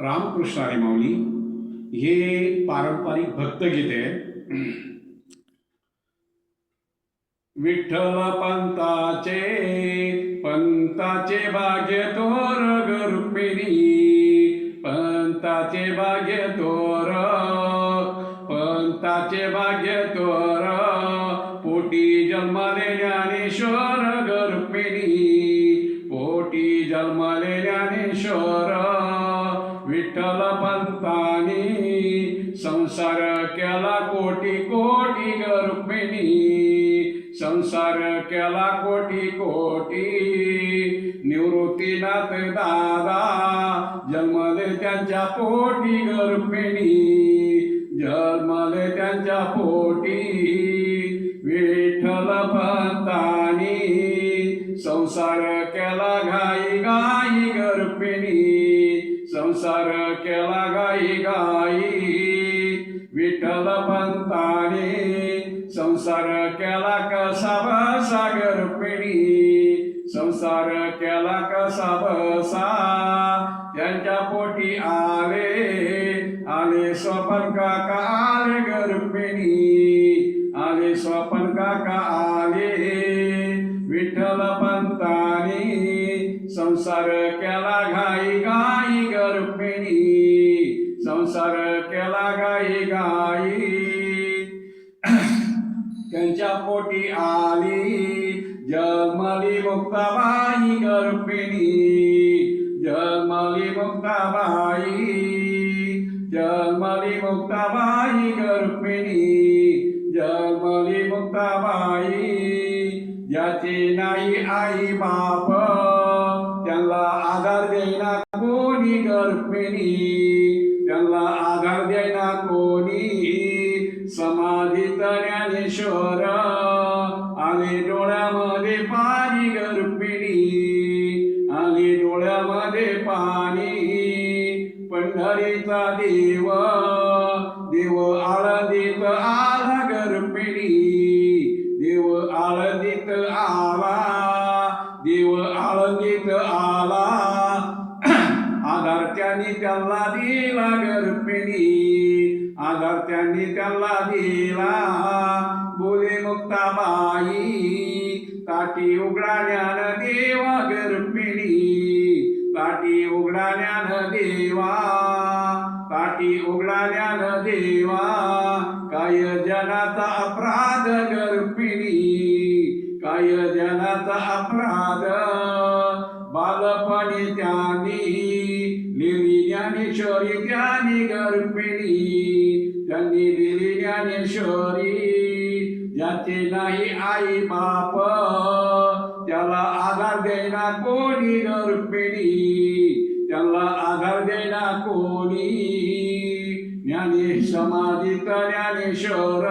रामकृष्ण हरी माऊली हे पारंपरिक भक्तगीत आहे. विठ्ठल पंताचे भाग्य तोर ग रुक्मिणी, पंताचे भाग्य तोर, पंताचे भाग्य तोर, पोटी जन्मले ज्ञानेश्वर ग रुक्मिणी, पोटी जन्मले ज्ञानेश्वर. विठ्ठल पंतानी संसार केला कोटी कोटी ग रुक्मिणी, संसार केला कोटी कोटी. निवृत्तीनाथ दादा जन्मले त्यांच्या पोटी ग रुक्मिणी, जन्मले त्यांच्या पोटी. विठ्ठल पंतानी संसार केला घाई घाई ग रुक्मिणी, संसार केला घाई घाई. विठ्ठल पंताने संसार केला कसा बसा ग रुक्मिणी, संसार केला कसा बसा. त्यांच्या पोटी आले स्वपन काका आले ग रुक्मिणी, आले स्वपन काका आले. विठ्ठल पंताने संसार केला घाई घाई ग रुक्मिणी, संसार केला घाई घाई. त्यांच्या पोटी आली जन्मली मुक्ताबाई ग रुक्मिणी, जन्मली मुक्ताबाई, जन्मली मुक्ताबाई ग रुक्मिणी, जन्मली मुक्ताबाई. ज्याचे नाही आई बाप त्यांना आधार देईना कोणी ग रुक्मिणी, त्यांना आधार देईना कोणी. समाधीत ज्ञानेश्वर आले डोळ्यामध्ये पाणी ग रुक्मिणी, आले डोळ्यामध्ये पाणी. पंढरीचा देव देव आळंदीत आला ग रुक्मिणी, देव आळंदीत आला, देव आळंदीत आला. आधार त्यांनी त्यांना दिला ग रुक्मिणी, आधार त्यांनी त्यांना दिला. बोले मुक्ताबाई ताटी उघडा ज्ञान देवा ग रुक्मिणी, ताटी उघडा ज्ञान देवा, ताटी उघडा ज्ञान देवा. काय जनाचा अपराध ग रुक्मिणी, काय जनाचा अपराध. बालपणी त्यांनी लिहिली ज्ञानेश्वरी ज्ञानी ग रुक्मिणी, त्यांनी लिहिली ज्ञानेश्वरी. ज्याचे नाही आई बाप त्याला आधार देईना कोणी ग रुक्मिणी, त्याला आधार देईना कोणी. ज्ञानी समाधीत ज्ञानेश्वर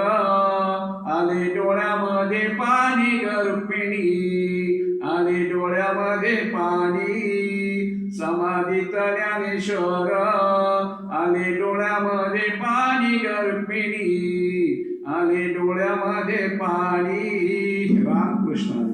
आले डोळ्यामध्ये पाणी ग रुक्मिणी, आले डोळ्यामध्ये पाणी. समाधीत ज्ञानेश्वर आले डोळ्यामध्ये पाणी ग रुक्मिणी, आले डोळ्यामध्ये पाणी. रामकृष्ण.